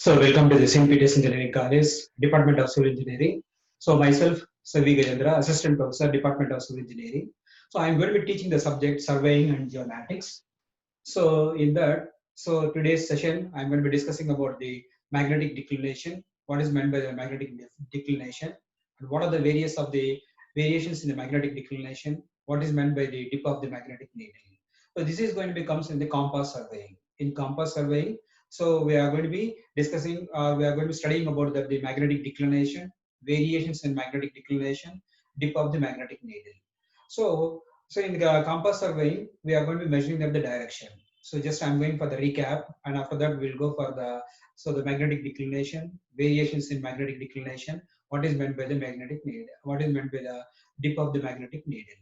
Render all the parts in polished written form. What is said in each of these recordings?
So welcome to the St. Peter's Engineering College, Department of Civil Engineering. So myself, Savi Gajendra, Assistant Professor, Department of Civil Engineering. So I'm going to be teaching the subject surveying and geomatics. So in that, so today's session, I'm going to be discussing about the magnetic declination, what is meant by the magnetic declination, and what are the variations in the magnetic declination, what is meant by the dip of the magnetic needle. So this is going to become in the compass surveying. In compass surveying, so we are going to be discussing, we are going to be studying about the magnetic declination, variations in magnetic declination, dip of the magnetic needle. So in the compass surveying, we are going to be measuring the direction. So just I'm going for the recap, and after that we'll go for the magnetic declination, variations in magnetic declination, what is meant by the magnetic needle, what is meant by the dip of the magnetic needle.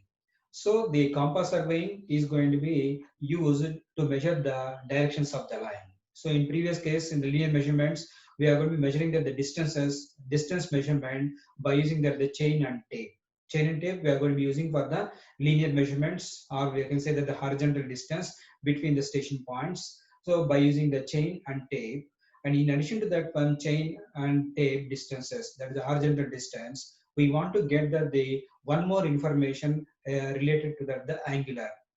So the compass surveying is going to be used to measure the directions of the line. So in previous case, in the linear measurements, we are going to be measuring the distance measurement by using the chain and tape. Chain and tape we are going to be using for the linear measurements, or we can say that the horizontal distance between the station points. So by using the chain and tape, and in addition to that one chain and tape distances, that is the horizontal distance, we want to get the one more information related to the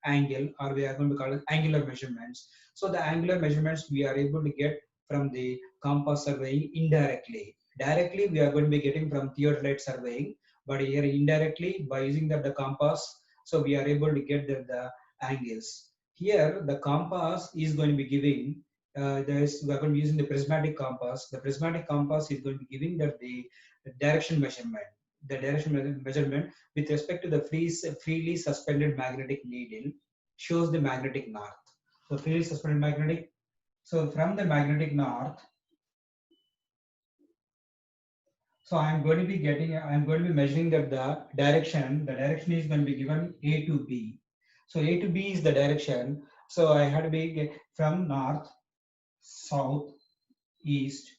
angle, or we are going to call it angular measurements. So the angular measurements we are able to get from the compass surveying indirectly. Directly we are going to be getting from theodolite surveying, but here indirectly by using the compass, so we are able to get the angles. Here the compass is going to be giving we are going to be using the prismatic compass. The prismatic compass is going to be giving the direction measurement. The direction measurement with respect to the freely suspended magnetic needle shows the magnetic north. So freely suspended magnetic. So from the magnetic north, so I'm going to be measuring that the direction is going to be given A to B. So A to B is the direction. So I had to be from north, south, east,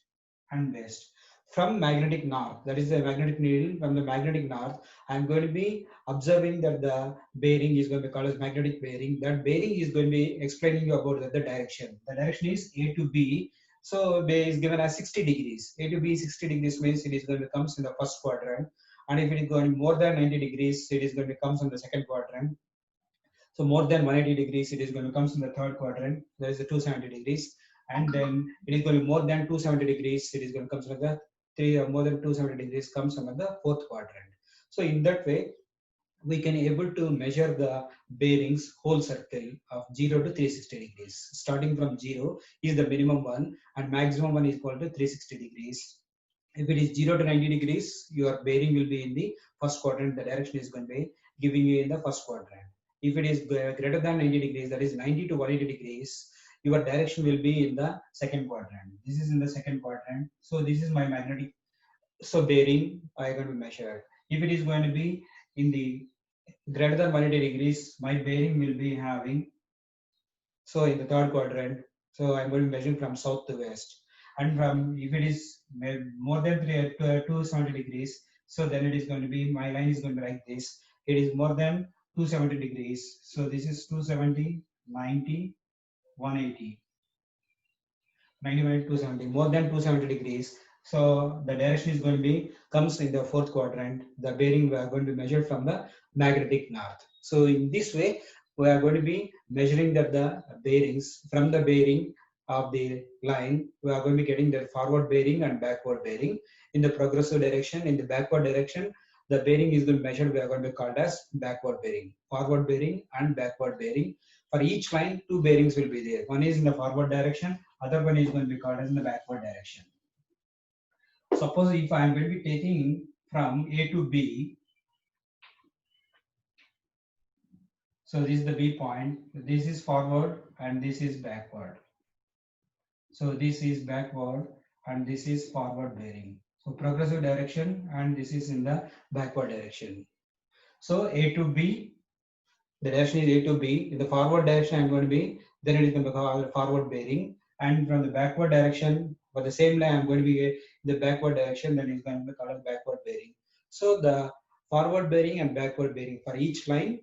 and west. From magnetic north, that is the magnetic needle, from the magnetic north, I'm going to be observing that the bearing is going to be called as magnetic bearing. That bearing is going to be explaining you about the direction. The direction is A to B. So B is given as 60 degrees. A to B 60 degrees means it is going to come in the first quadrant. And if it is going more than 90 degrees, it is going to come in the second quadrant. So more than 180 degrees, it is going to come in the third quadrant. There is a 270 degrees. And then it is going to be more than 270 degrees, it is going to come from the three or more than 270 degrees comes under the fourth quadrant. So in that way, we can able to measure the bearings whole circle of 0 to 360 degrees. Starting from 0 is the minimum one, and maximum one is equal to 360 degrees. If it is 0 to 90 degrees, your bearing will be in the first quadrant. The direction is going to be giving you in the first quadrant. If it is greater than 90 degrees, that is 90 to 180 degrees, your direction will be in the second quadrant. This is in the second quadrant. So this is my magnetic bearing I am going to measure. If it is going to be in the greater than 180 degrees, my bearing will be having, so in the third quadrant, so I'm going to measure from south to west. And from, if it is more than 270 degrees, so then it is going to be, my line is going to be like this. It is more than 270 degrees. So this is 270, 90, 180. 91 270, more than 270 degrees. So the direction is going to be comes in the fourth quadrant. The bearing we are going to measure from the magnetic north. So in this way, we are going to be measuring that the bearings from the bearing of the line. We are going to be getting the forward bearing and backward bearing. In the progressive direction, in the backward direction, the bearing is going to be measured. We are going to be called as backward bearing, forward bearing and backward bearing. For each line, two bearings will be there. One is in the forward direction, other one is going to be called as in the backward direction. Suppose if I am going to be taking from A to B, so this is the B point, this is forward and this is backward. So this is backward and this is forward bearing. So progressive direction, and this is in the backward direction. So A to B, the direction is A to B. In the forward direction, I am going to be, then it is going to be called forward bearing. And from the backward direction, for the same line, I'm going to be in the backward direction, then it's going to be called backward bearing. So the forward bearing and backward bearing for each line,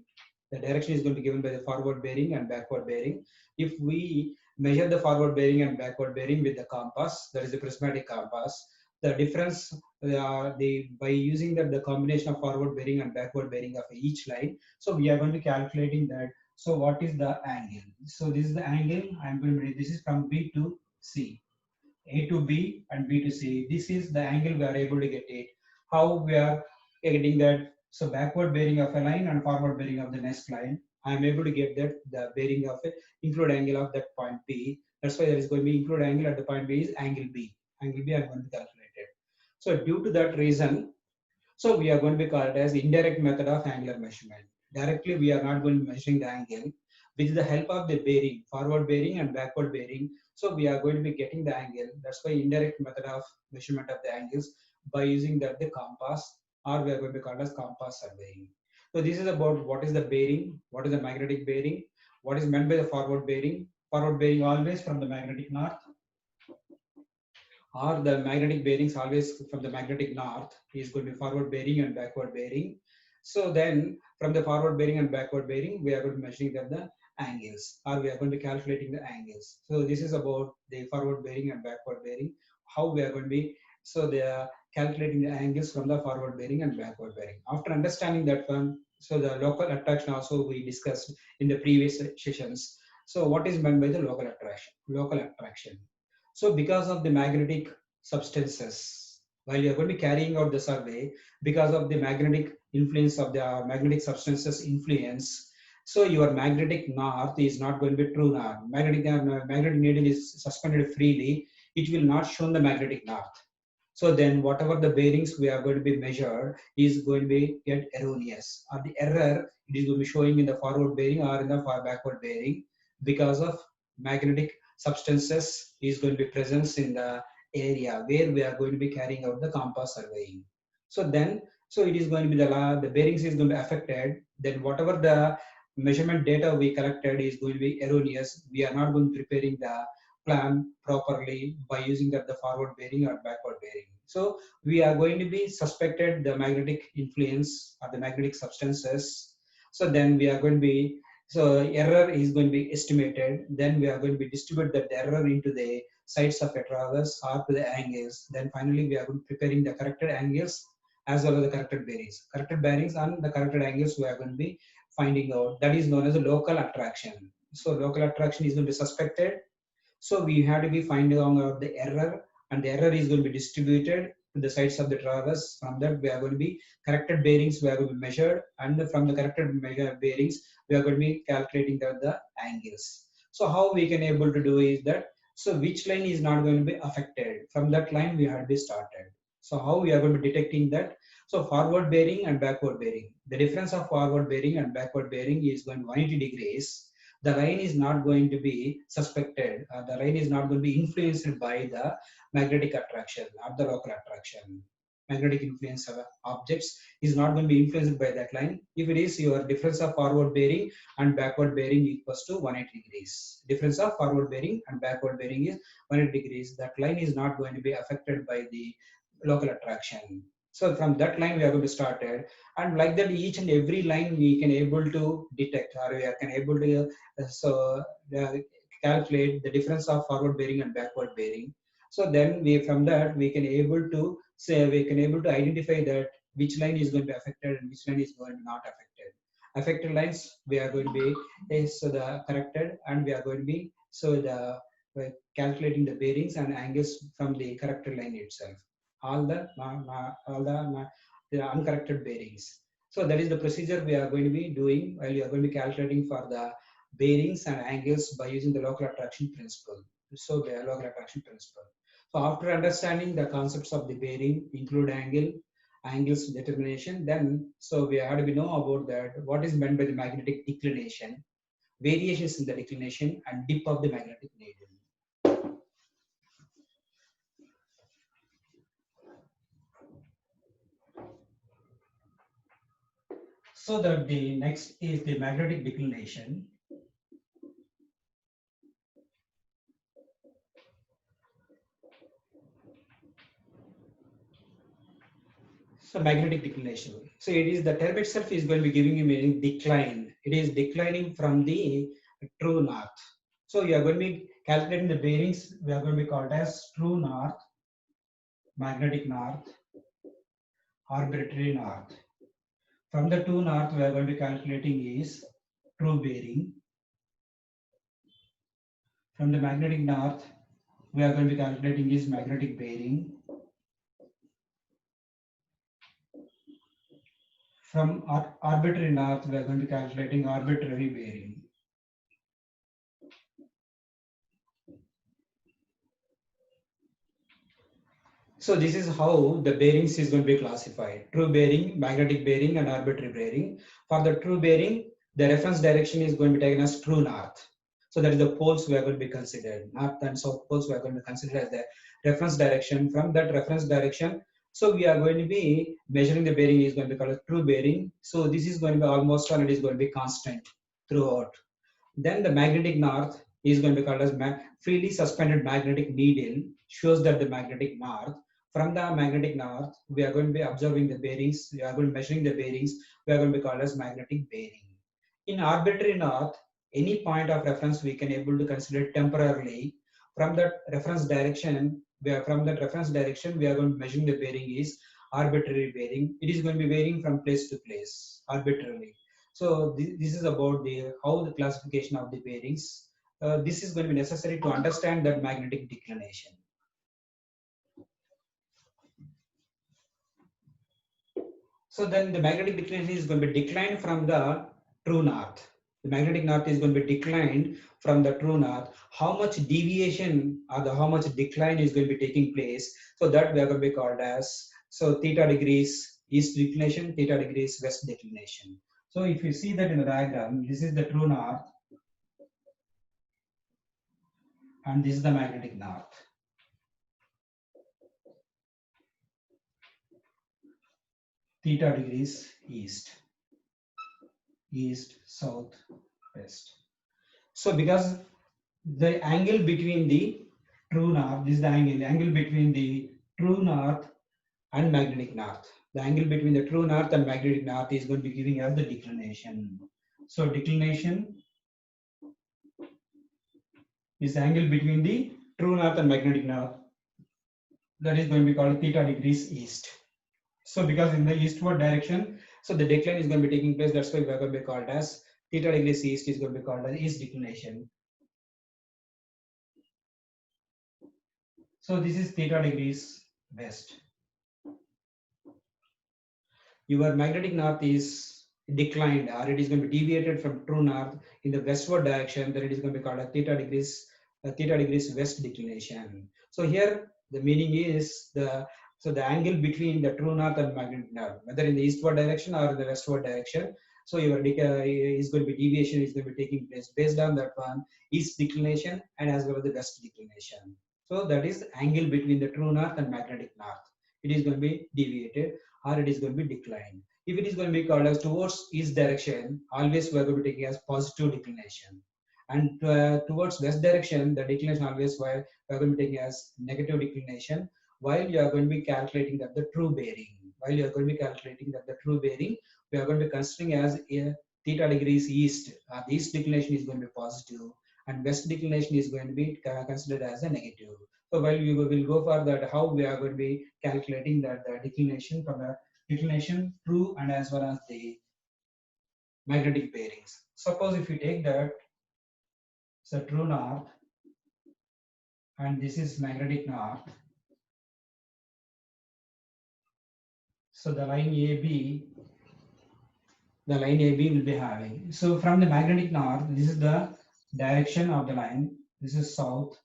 the direction is going to be given by the forward bearing and backward bearing. If we measure the forward bearing and backward bearing with the compass, that is the prismatic compass. The difference, by using the combination of forward bearing and backward bearing of each line, so we are going to be calculating that. So what is the angle? So this is the angle. I'm going to, this is from B to C, A to B and B to C. This is the angle we are able to get it. How we are getting that? So backward bearing of a line and forward bearing of the next line. I am able to get that the bearing of it, include angle of that point B. That's why there is going to be include angle at the point B is angle B. Angle B I am going to calculate it. So due to that reason, so we are going to be called as indirect method of angular measurement. Directly we are not going to be measuring the angle. With the help of the bearing, forward bearing and backward bearing, so we are going to be getting the angle. That's why indirect method of measurement of the angles by using the compass, or we are going to be called as compass surveying. So this is about what is the bearing, what is the magnetic bearing, what is meant by the forward bearing. Forward bearing always from the magnetic north, or the magnetic bearings always from the magnetic north is going to be forward bearing and backward bearing. So then from the forward bearing and backward bearing, we are going to measuring the angles, or we are going to be calculating the angles. So this is about the forward bearing and backward bearing, how we are going to be, so they are calculating the angles from the forward bearing and backward bearing. After understanding that one, so the local attraction also we discussed in the previous sessions. So what is meant by the local attraction? Local attraction. So because of the magnetic substances, while you are going to be carrying out the survey, because of the magnetic influence of the magnetic substances influence, so your magnetic north is not going to be true north. Magnetic needle is suspended freely. It will not show the magnetic north. So then whatever the bearings we are going to be measured is going to be get erroneous, or the error it is going to be showing in the forward bearing or in the far backward bearing, because of magnetic substances is going to be presence in the area where we are going to be carrying out the compass surveying. So then, so it is going to be the bearings is going to be affected. Then whatever the measurement data we collected is going to be erroneous. We are not going to preparing the plan properly by using the forward bearing or backward bearing. So we are going to be suspected the magnetic influence or the magnetic substances. So then we are going to be, so error is going to be estimated. Then we are going to be distribute that error into the sides of a traverse or to the angles. Then finally we are going to preparing the corrected angles as well as the corrected bearings. Corrected bearings and the corrected angles we are going to be finding out. That is known as a local attraction. So local attraction is going to be suspected. So we have to be finding out the error, and the error is going to be distributed to the sides of the traverse. From that, we are going to be corrected bearings, we are going to be measured, and from the corrected bearings, we are going to be calculating the angles. So how we can able to do is that, so which line is not going to be affected? From that line, we have to be started. So how we are going to be detecting that? So forward bearing and backward bearing. The difference of forward bearing and backward bearing is going 180 degrees. The line is not going to be suspected. The line is not going to be influenced by the magnetic attraction or the local attraction. Magnetic influence of objects is not going to be influenced by that line. If it is, your difference of forward bearing and backward bearing equals to 180 degrees. Difference of forward bearing and backward bearing is 180 degrees. That line is not going to be affected by the local attraction. So from that line we are going to start it, and like that each and every line we can able to detect, or we can able to calculate the difference of forward bearing and backward bearing. So then we, from that we can able to say, we can able to identify that which line is going to be affected and which line is going to be not affected. Affected lines we are going to be so the corrected, and we are going to be so the calculating the bearings and angles from the corrected line itself. All the uncorrected bearings. So that is the procedure we are going to be doing while you are going to be calculating for the bearings and angles by using the local attraction principle. So the local attraction principle. So after understanding the concepts of the bearing, include angle, angles determination, then so we have to know about that what is meant by the magnetic declination, variations in the declination, and dip of the magnetic needle. So that the next is the magnetic declination. So magnetic declination. So it is the term itself is going to be giving you meaning decline. It is declining from the true north. So you are going to be calculating the bearings. We are going to be called as true north, magnetic north, arbitrary north. From the true north, we are going to be calculating is true bearing. From the magnetic north, we are going to be calculating is magnetic bearing. From arbitrary north, we are going to be calculating arbitrary bearing. So this is how the bearings is going to be classified. True bearing, magnetic bearing, and arbitrary bearing. For the true bearing, the reference direction is going to be taken as true north. So that is the poles we are going to be considered. North and south poles we are going to consider as the reference direction. From that reference direction, so we are going to be measuring the bearing is going to be called true bearing. So this is going to be almost all it is going to be constant throughout. Then the magnetic north is going to be called as freely suspended magnetic needle, shows that the magnetic north. From the magnetic north, we are going to be observing the bearings, we are going to be measuring the bearings, we are going to be called as magnetic bearing. In arbitrary north, any point of reference we can able to consider temporarily. From that reference direction, we are going to be measuring the bearing is arbitrary bearing. It is going to be varying from place to place arbitrarily. So this is about the how the classification of the bearings. This is going to be necessary to understand that magnetic declination. So then the magnetic declination is going to be declined from the true north. The magnetic north is going to be declined from the true north. How much deviation or how much decline is going to be taking place? So that we are going to be called as, so theta degrees east declination, theta degrees west declination. So if you see that in the diagram, this is the true north and this is the magnetic north. Theta degrees east, south, west. So because the angle between the true north, this is the angle between the true north and magnetic north. The angle between the true north and magnetic north is going to be giving us the declination. So declination is the angle between the true north and magnetic north. That is going to be called theta degrees east. So because in the eastward direction, so the decline is going to be taking place. That's why we are going to be called as theta degrees east is going to be called as east declination. So this is theta degrees west. Your magnetic north is declined or it is going to be deviated from true north in the westward direction, then it is going to be called a theta degrees west declination. So here the meaning is the angle between the true north and magnetic north, whether in the eastward direction or in the westward direction. So your is going to be deviation is going to be taking place based on that one east declination and as well as the west declination. So that is the angle between the true north and magnetic north. It is going to be deviated or it is going to be declined. If it is going to be called as towards east direction, always we are going to be taking as positive declination. And towards west direction, the declination always we are going to be taking as negative declination. While you are going to be calculating that the true bearing, we are going to be considering as a theta degrees east. The east declination is going to be positive, and west declination is going to be considered as a negative. So while we will go for that, how we are going to be calculating that the declination from the declination true and as well as the magnetic bearings. Suppose if you take that, so true north and this is magnetic north. So the line AB will be having. So from the magnetic north, this is the direction of the line. This is south.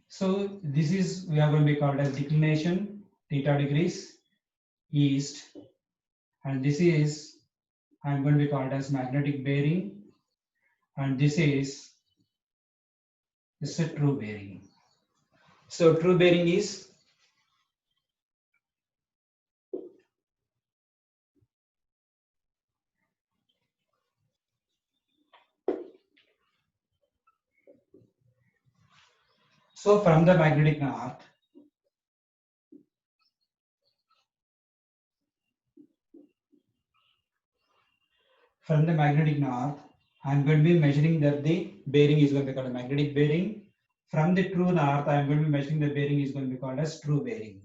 So this is we are going to be called as declination theta degrees east, and this is I am going to be called as magnetic bearing, and this is a true bearing. So true bearing is so from the magnetic north. from the magnetic north, I'm going to be measuring that the bearing is going to be called a magnetic bearing. From the true north, I'm going to be measuring the bearing is going to be called as true bearing.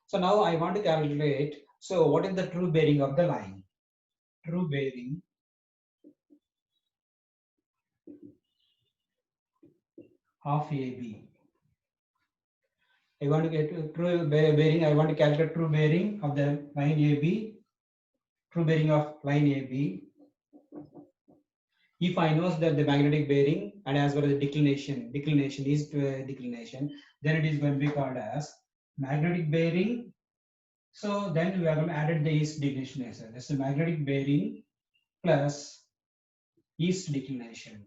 So now I want to calculate, so what is the true bearing of the line? True bearing of AB. I want to get true bearing, I want to calculate true bearing of the line AB, true bearing of line AB. If I know that the magnetic bearing and as well as the declination is declination, then it is going to be called as magnetic bearing. So then we are going to add the east declination. This is magnetic bearing plus east declination.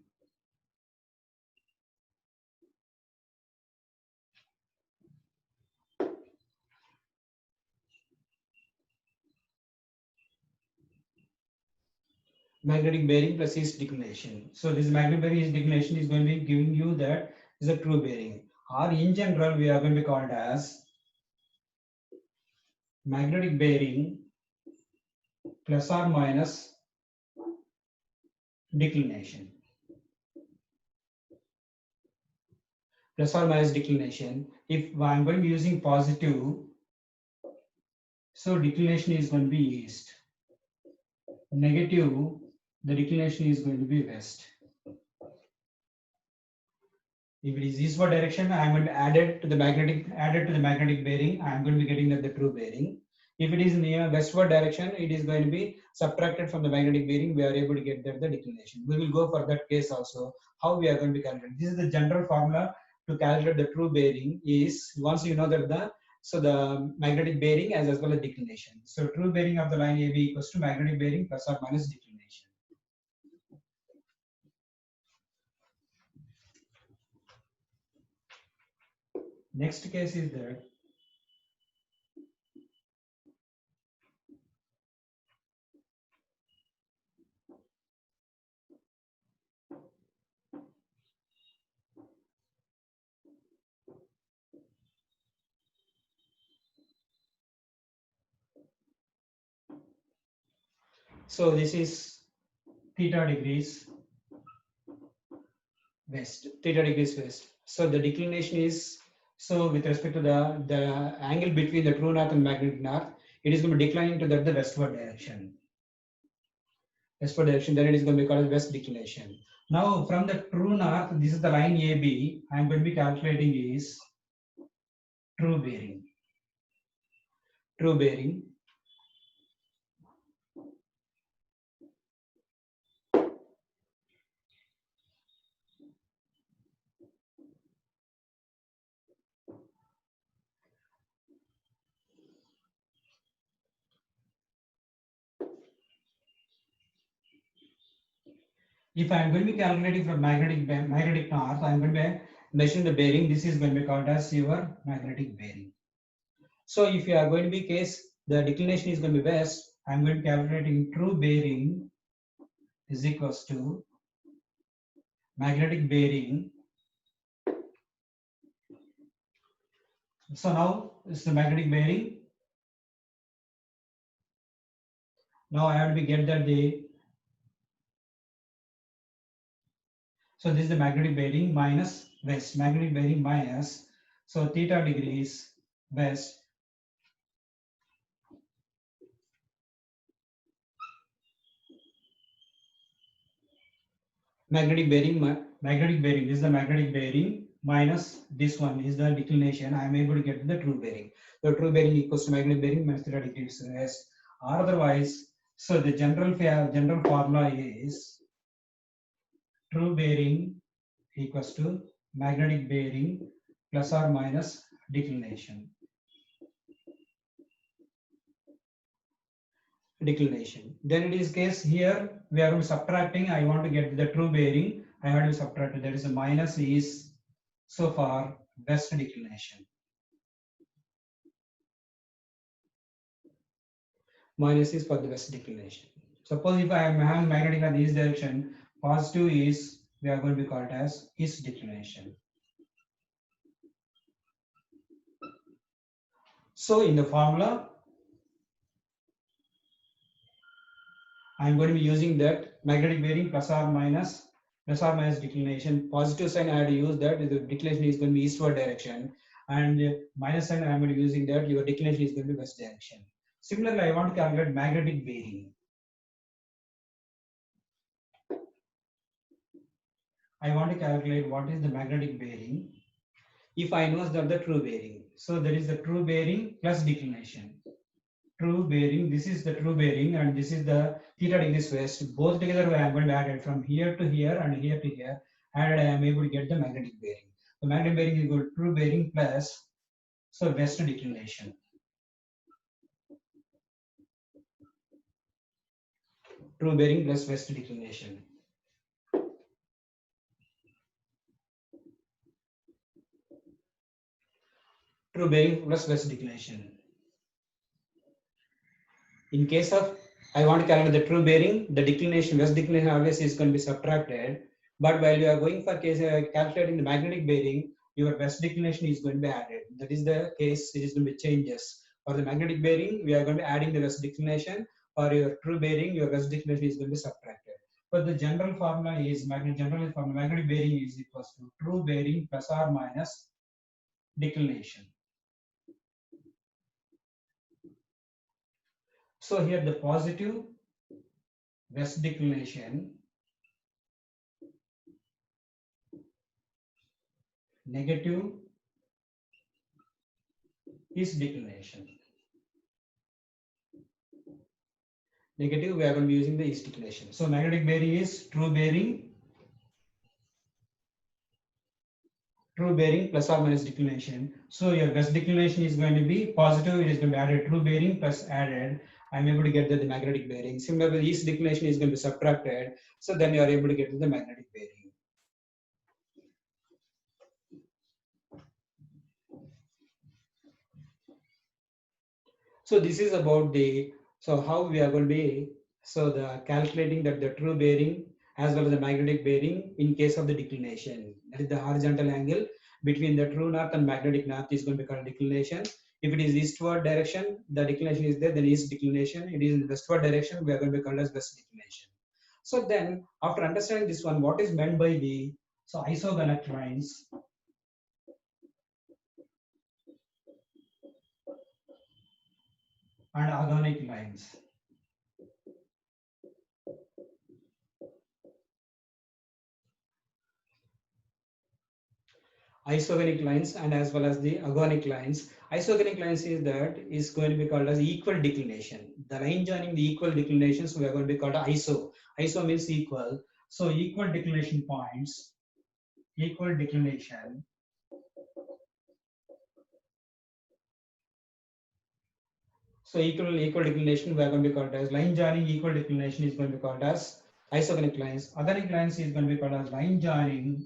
Magnetic bearing plus east declination. So this magnetic bearing east declination is going to be giving you that is a true bearing. Or in general, we are going to be called as magnetic bearing plus or minus declination. Plus or minus declination. If I'm going to be using positive, so declination is going to be east. Negative, the declination is going to be west. If it is eastward direction, I'm going to add it to the magnetic bearing. I'm going to be getting the true bearing. If it is near westward direction, it is going to be subtracted from the magnetic bearing. We are able to get the declination. We will go for that case also. How we are going to be calculating. This is the general formula to calculate the true bearing. Is once you know that the magnetic bearing as well as declination. So true bearing of the line AB equals to magnetic bearing plus or minus declination. Next case is that so this is theta degrees west, theta degrees west. So the declination is, so with respect to the angle between the true north and magnetic north, it is going to be declining to the westward direction. Westward direction, then it is going to be called west declination. Now from the true north, this is the line AB. I am going to be calculating is true bearing. True bearing. If I am going to be calculating from magnetic north, I am going to be measuring the bearing. This is going to be called as your magnetic bearing. So if you are going to be case, the declination is going to be west, I am going to be calculating true bearing is equals to magnetic bearing. So now this is the magnetic bearing. Now I have to be get that so this is the magnetic bearing minus west, magnetic bearing minus, so theta degrees west magnetic bearing, this is the magnetic bearing minus this one is the declination. I am able to get the true bearing. The true bearing equals to magnetic bearing minus theta degrees west. Or otherwise, so the general formula is true bearing equals to magnetic bearing plus or minus declination. Then it is case here we are subtracting. I want to get the true bearing. I have to subtract. That is a minus is so far west declination. Minus is for the west declination. Suppose if I am having magnetic in this direction, positive is we are going to be called as east declination. So in the formula, I'm going to be using that magnetic bearing plus or minus declination. Positive sign I had to use that the declination is going to be eastward direction, and minus sign I'm going to be using that your declination is going to be west direction. Similarly, I want to calculate magnetic bearing. I want to calculate what is the magnetic bearing if I know that the true bearing. So there is the true bearing plus declination. True bearing, this is the true bearing and this is the theta degrees west. Both together I am going to add it from here to here and here to here. Added, I am able to get the magnetic bearing. The magnetic bearing is equal to true bearing plus so west declination. True bearing plus west declination. True bearing plus west declination. In case of I want to calculate the true bearing, the declination, west declination always is going to be subtracted. But while you are going for case calculating the magnetic bearing, your west declination is going to be added. That is the case, it is going to be changes. For the magnetic bearing, we are going to be adding the west declination. For your true bearing, your west declination is going to be subtracted. But the general formula is magnetic bearing is equals to true bearing plus or minus declination. So here the positive west declination, negative is declination. Negative, we are going to be using the east declination. So magnetic bearing is true bearing plus or minus declination. So your west declination is going to be positive, it is going to be added true bearing plus added. I'm able to get the magnetic bearing. Similarly, east declination is going to be subtracted. So then you are able to get the magnetic bearing. So this is about the, so how we are going to be, so the calculating that the true bearing as well as the magnetic bearing in case of the declination. That is the horizontal angle between the true north and magnetic north is going to be called declination. If it is eastward direction, the declination is there, then east declination. It is in westward direction, we are going to be called as west declination. So then after understanding this one, what is meant by the, so isogonal lines and agonic lines. Isogonic lines and as well as the agonic lines. Isogonic lines is that is going to be called as equal declination. The line joining the equal declinations we are going to be called iso. Iso means equal. So equal declination points, equal declination. So equal declination we are going to be called as line joining equal declination is going to be called as isogonic lines. Agonic lines is going to be called as line joining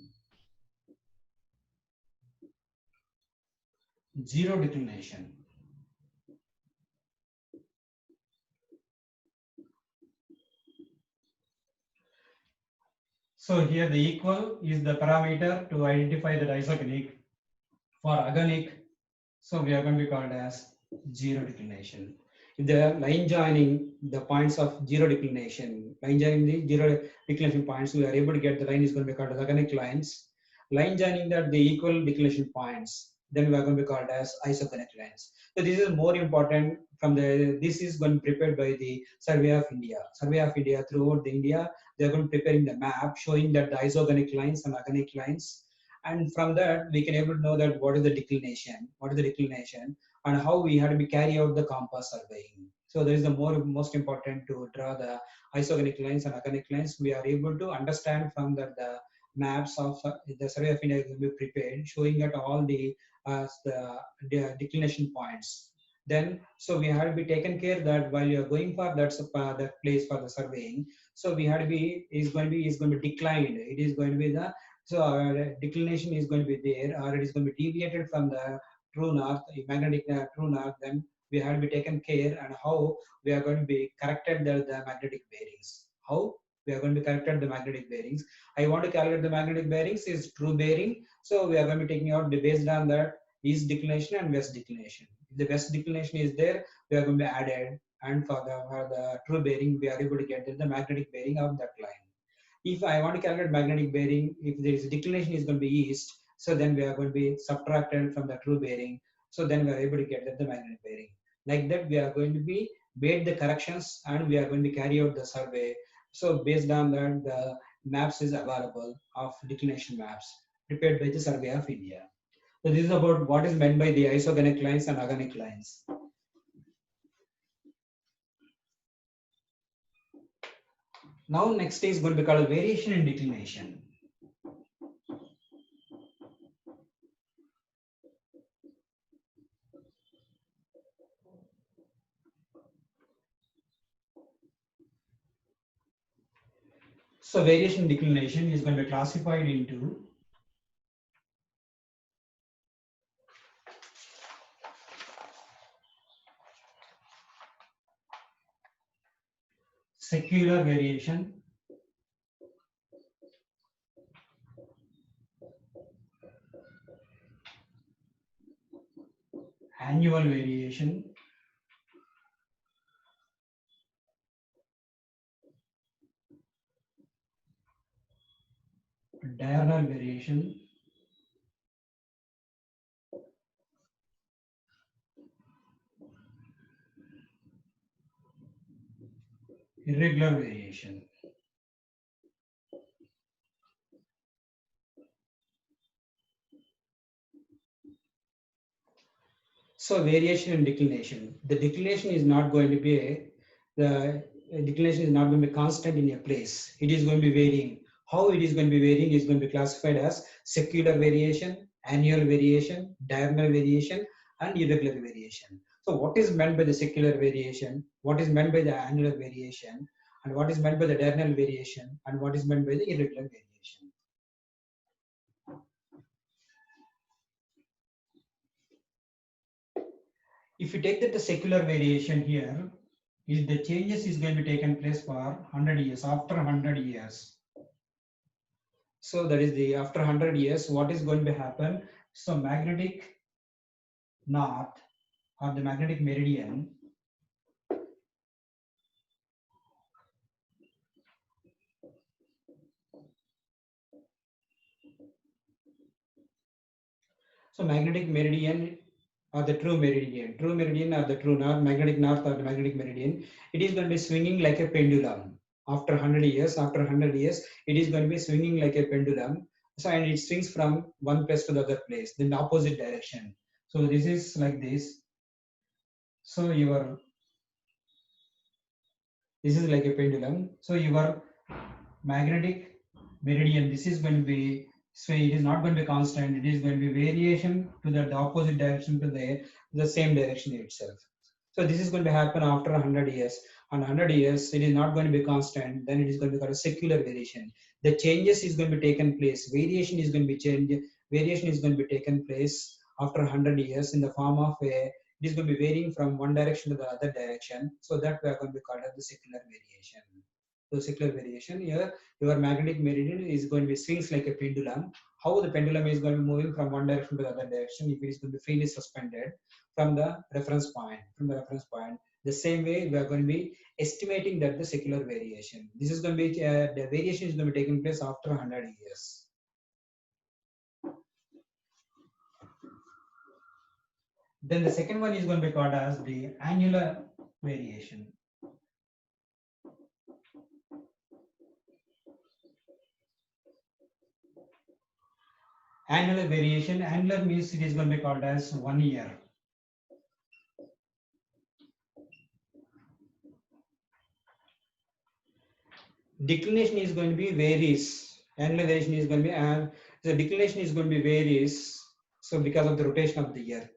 zero declination. So here the equal is the parameter to identify the isogonic. For agonic, so we are going to be called as zero declination. If the line joining the points of zero declination, line joining the zero declination points, we are able to get the line is going to be called as agonic lines. Line joining that the equal declination points, then we are going to be called as isogonic lines. So this is more important from the, this is going to be prepared by the Survey of India. Survey of India throughout the India, they are going to be preparing the map showing that the isogonic lines and agonic lines. And from that, we can able to know that what is the declination, and how we have to be carry out the compass surveying. So there is the most important to draw the isogonic lines and agonic lines. We are able to understand from that the maps of the Survey of India will be prepared, showing that all the declination points. Then, so we have to be taken care that while you are going for that place for the surveying, so we have to be is going to be declined. It is going to be the, so our declination is going to be there, or it is going to be deviated from the true north, magnetic true north. Then we have to be taken care, and how we are going to be corrected the magnetic bearings. How we are going to be corrected the magnetic bearings. I want to calculate the magnetic bearings is true bearing. So we are going to be taking out the based on that east declination and west declination. If the west declination is there, we are going to be added. and for the true bearing, we are able to get the magnetic bearing of that line. If I want to calculate magnetic bearing, if there is declination is going to be east, so then we are going to be subtracted from the true bearing. So then we are able to get the magnetic bearing. Like that, we are going to be made the corrections and we are going to carry out the survey. So based on that, the maps is available of declination maps prepared by the Survey of India. So this is about what is meant by the isogonic lines and agonic lines. Now next is going to be called variation in declination. So variation in declination is going to be classified into secular variation, annual variation, diurnal variation, irregular variation. So variation in declination. The declination is not going to be the declination is not going to be constant in a place. It is going to be varying. How it is going to be varying is going to be classified as secular variation, annual variation, diurnal variation, and irregular variation. So what is meant by the secular variation? What is meant by the annual variation? And what is meant by the diurnal variation? And what is meant by the irregular variation? If you take that the secular variation here, is the changes is going to be taken place for 100 years, after 100 years. So that is the after 100 years, what is going to happen? So magnetic north or the magnetic meridian so magnetic meridian or the true meridian or the true north, magnetic north or the magnetic meridian, it is going to be swinging like a pendulum. After 100 years, it is going to be swinging like a pendulum. So and it swings from one place to the other place, in the opposite direction. So this is like this. So this is like a pendulum. So your magnetic meridian, this is going to be, so it is not going to be constant, it is going to be variation to the opposite direction to the same direction itself. So this is going to happen after 100 years. On 100 years, it is not going to be constant, then it is going to be called a secular variation. The changes is going to be taken place, variation is going to be changed, variation is going to be taken place after 100 years in the form of a, it is going to be varying from one direction to the other direction. So that we are going to be called as the secular variation. So secular variation here, your magnetic meridian is going to be swings like a pendulum. How the pendulum is going to be moving from one direction to the other direction, if it is going to be freely suspended from the reference point. The same way we are going to be estimating that the secular variation. This is going to be the variation is going to be taking place after 100 years. Then the second one is going to be called as the annular variation. Annular variation, annular means it is going to be called as 1 year. Declination is going to be varies. Annular variation is going to be, and the declination is going to be varies. So because of the rotation of the earth,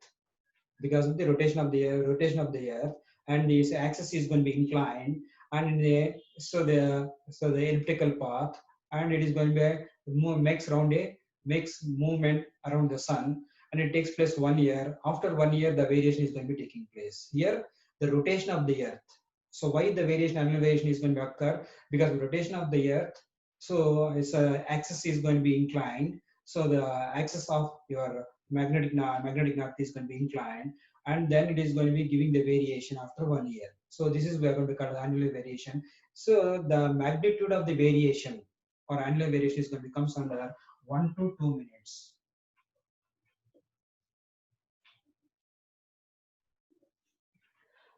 rotation of the earth, and this axis is going to be inclined, and so the elliptical path, and it is going to be makes movement around the sun, and it takes place 1 year. After 1 year, the variation is going to be taking place. Here, the rotation of the earth. So why the variation, annual variation is going to occur? Because the rotation of the earth, so its axis is going to be inclined. So the axis of your magnetic north is going to be inclined, and then it is going to be giving the variation after 1 year. So this is we are going to call annular variation. So the magnitude of the variation or annular variation is going to comes under 1 to 2 minutes.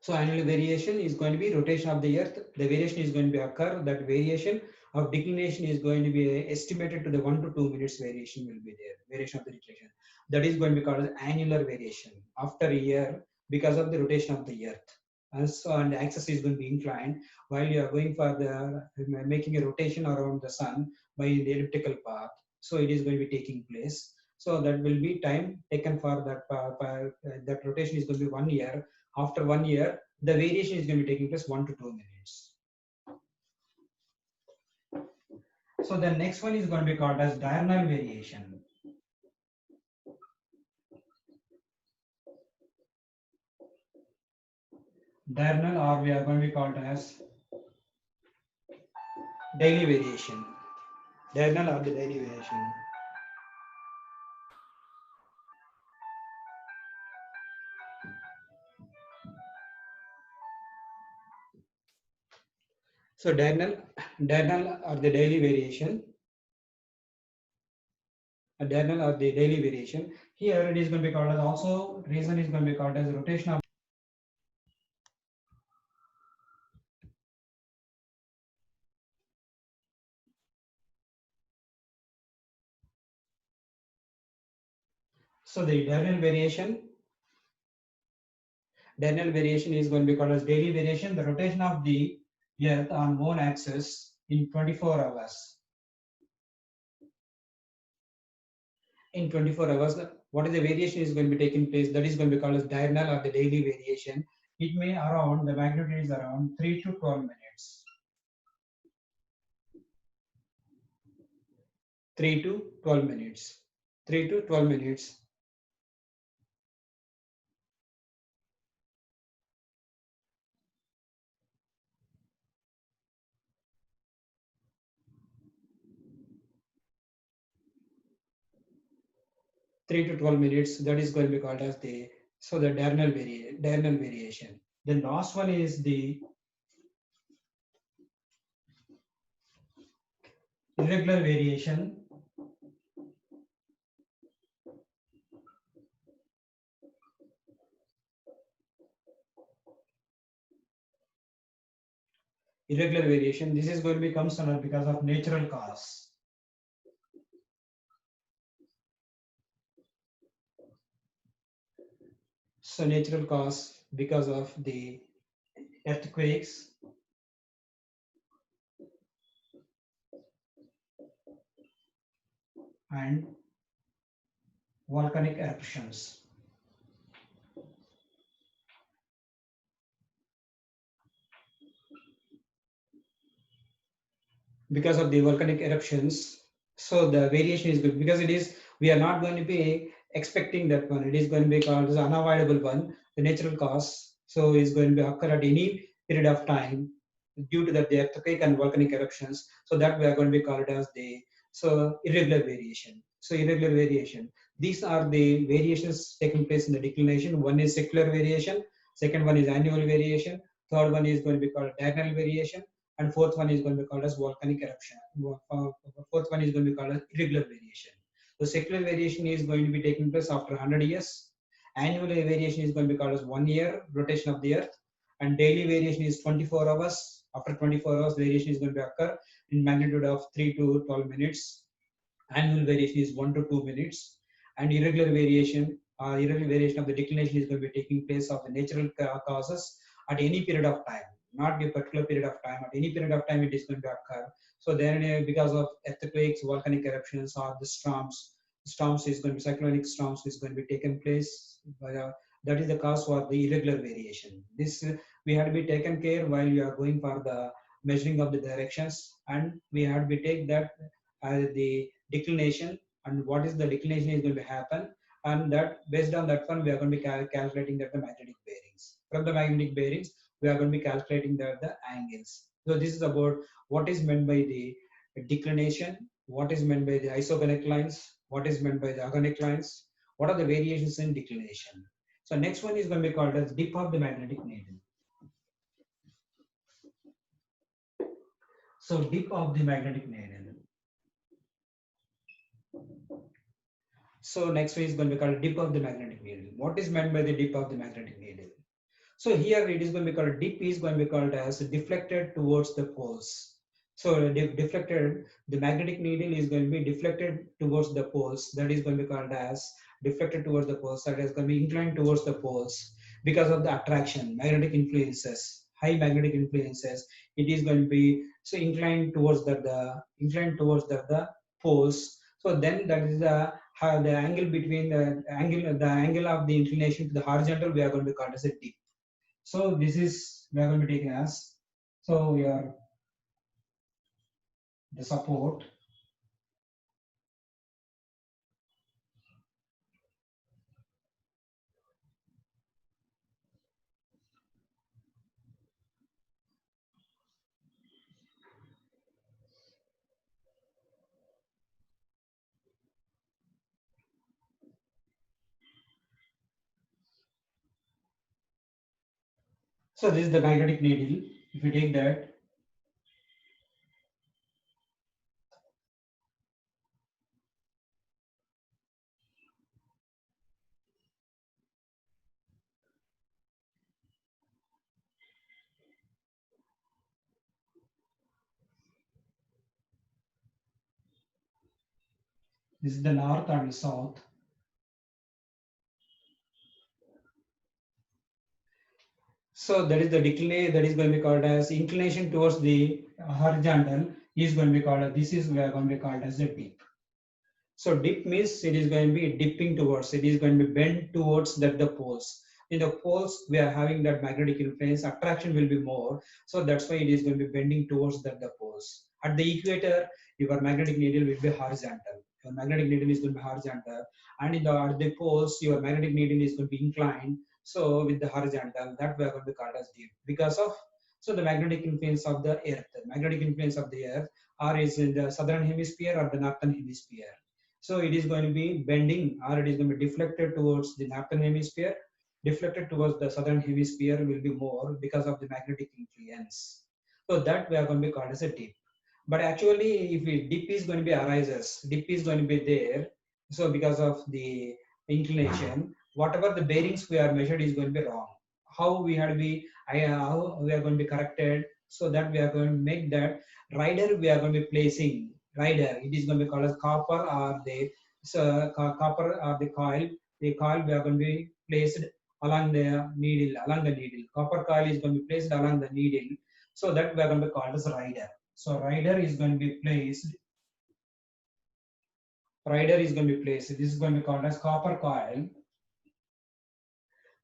So annular variation is going to be rotation of the earth. The variation is going to be occur. That variation of declination is going to be estimated to the 1 to 2 minutes variation will be there. Variation of the declination. That is going to be called as annular variation after a year because of the rotation of the earth. And the axis is going to be inclined while you are going for the making a rotation around the sun by the elliptical path. So it is going to be taking place. So that will be time taken for that rotation is going to be 1 year. After 1 year, the variation is going to be taking place 1 to 2 minutes. So the next one is going to be called as diurnal variation. Diurnal, or we are going to be called as daily variation. Diurnal or the daily variation. So diurnal or the daily variation. A diurnal or the daily variation. Here it is going to be called as also reason is going to be called as rotation of. So the diurnal variation is going to be called as daily variation, the rotation of the earth on one axis in 24 hours. In 24 hours, what is the variation is going to be taking place? That is going to be called as diurnal or the daily variation. It may around, the magnitude is around 3 to 12 minutes. 3 to 12 minutes. 3 to 12 minutes. 3 to 12 minutes, that is going to be called as the diurnal variation. The last one is the irregular variation. Irregular variation, this is going to be comes under because of natural cause. So natural cause because of the earthquakes, and volcanic eruptions. Because of the volcanic eruptions, so the variation is good because it is, we are not going to be expecting that one. It is going to be called as unavoidable one, the natural cause. So is going to be occur at any period of time due to that the earthquake and volcanic eruptions. So that we are going to be called as the irregular variation. So irregular variation. These are the variations taking place in the declination. One is secular variation. Second one is annual variation. Third one is going to be called diurnal variation, and fourth one is going to be called as volcanic eruption. Fourth one is going to be called as irregular variation. So secular variation is going to be taking place after 100 years. Annual variation is going to be called as 1 year rotation of the earth, and daily variation is 24 hours. After 24 hours, variation is going to occur in magnitude of 3 to 12 minutes. Annual variation is 1 to 2 minutes, and irregular variation of the declination is going to be taking place of the natural causes at any period of time, not a particular period of time. At any period of time, it is going to occur. So then, because of earthquakes, volcanic eruptions, or the storms is going to be cyclonic storms is going to be taken place. That is the cause for the irregular variation. This we had to be taken care while you are going for the measuring of the directions, and we had to be take that the declination and what is the declination is going to happen, and that based on that one we are going to be calculating that the magnetic bearings. From the magnetic bearings we are going to be calculating that the angles. So this is about what is meant by the declination, what is meant by the isogonic lines, what is meant by the agonic lines, what are the variations in declination. So next one is going to be called as dip of the magnetic needle. So dip of the magnetic needle. So next one is going to be called dip of the magnetic needle. What is meant by the dip of the magnetic needle? So here it is going to be called dip is going to be called as deflected towards the poles. So deflected, the magnetic needle is going to be deflected towards the poles. That is going to be called as deflected towards the poles. That is going to be inclined towards the poles because of the attraction, magnetic influences, high magnetic influences. It is going to be so inclined towards the poles. So then that is the angle between the angle of the inclination to the horizontal. We are going to call as a dip. So this is we are going to be taking as so we are the support. So this is the magnetic needle. If you take that, this is the north and the south. So that is the decline that is going to be called as inclination towards the horizontal is going to be called as this is we are going to be called as a dip. So dip means it is going to be dipping towards, it is going to be bent towards the poles. In the poles, we are having that magnetic influence, attraction will be more. So that's why it is going to be bending towards the poles. At the equator, your magnetic needle will be horizontal. Your magnetic needle is going to be horizontal. And at the poles, your magnetic needle is going to be inclined. So with the horizontal, that we are going to call as dip. Because of so the magnetic influence of the earth, the magnetic influence of the earth, or is in the southern hemisphere or the northern hemisphere. So it is going to be bending or it is going to be deflected towards the northern hemisphere, deflected towards the southern hemisphere will be more because of the magnetic influence. So that we are going to be called as a dip. But actually, if a dip is going to be arises, dip is going to be there. So because of the inclination, whatever the bearings we are measured is going to be wrong. How we have to be, how we are going to be corrected, so that we are going to make that rider we are going to be placing rider. It is going to be called as copper or the copper or the coil. The coil we are going to be placed along the needle, Copper coil is going to be placed along the needle, so that we are going to be called as rider. So rider is going to be placed. Rider is going to be placed. This is going to be called as copper coil.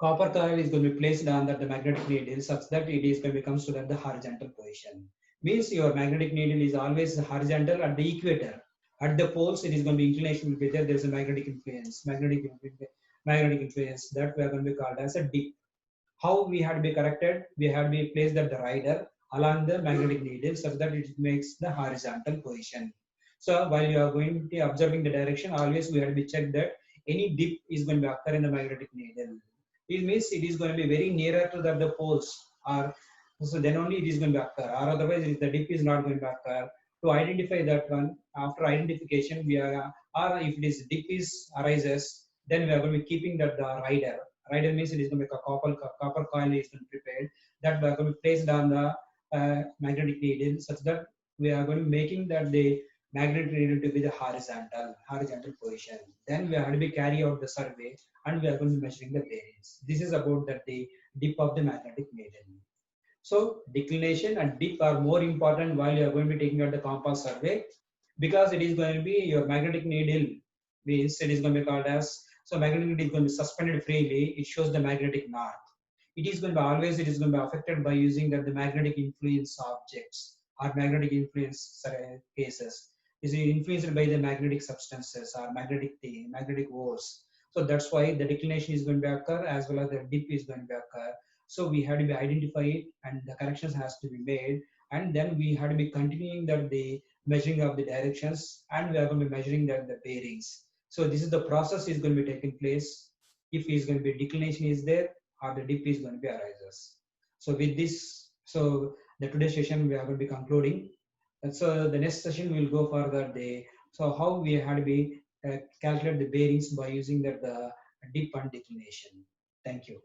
Copper coil is going to be placed on the magnetic needle such that it is going to become stood at the horizontal position. Means your magnetic needle is always horizontal at the equator. At the poles, it is going to be inclination will be there. There is a magnetic influence. Magnetic influence that we are going to be called as a dip. How we had to be corrected? We had to be placed at the rider along the magnetic needle such that it makes the horizontal position. So while you are going to be observing the direction, always we have to be checked that any dip is going to occur in the magnetic needle. It means it is going to be very nearer to the poles, or so then only it is going to occur, or otherwise if the dip is not going to occur. To identify that one, after identification, we are, or if this dip is arises, then we are going to be keeping that the rider. Rider means it is going to be a copper coil is going to be prepared that we are going to be placed on the magnetic needle such that we are going to be making that the magnetic needle to be the horizontal position. Then we are going to be carry out the survey and we are going to be measuring the bearings. This is about that the dip of the magnetic needle. So declination and dip are more important while you are going to be taking out the compass survey, because it is going to be your magnetic needle means it is going to be called as, so magnetic needle is going to be suspended freely. It shows the magnetic north. It is going to be always, it is going to be affected by using the magnetic influence objects or magnetic influence cases. Is influenced by the magnetic substances or magnetic ores. So that's why the declination is going to occur as well as the dip is going to occur. So we had to be identify it and the corrections has to be made, and then we had to be continuing that the measuring of the directions, and we are going to be measuring that the bearings. So this is the process is going to be taking place if is going to be declination is there or the dip is going to be arises. So with this, so the today's session we are going to be concluding. So the next session we'll go further. So how we had to be calculate the bearings by using the dip and declination. Thank you.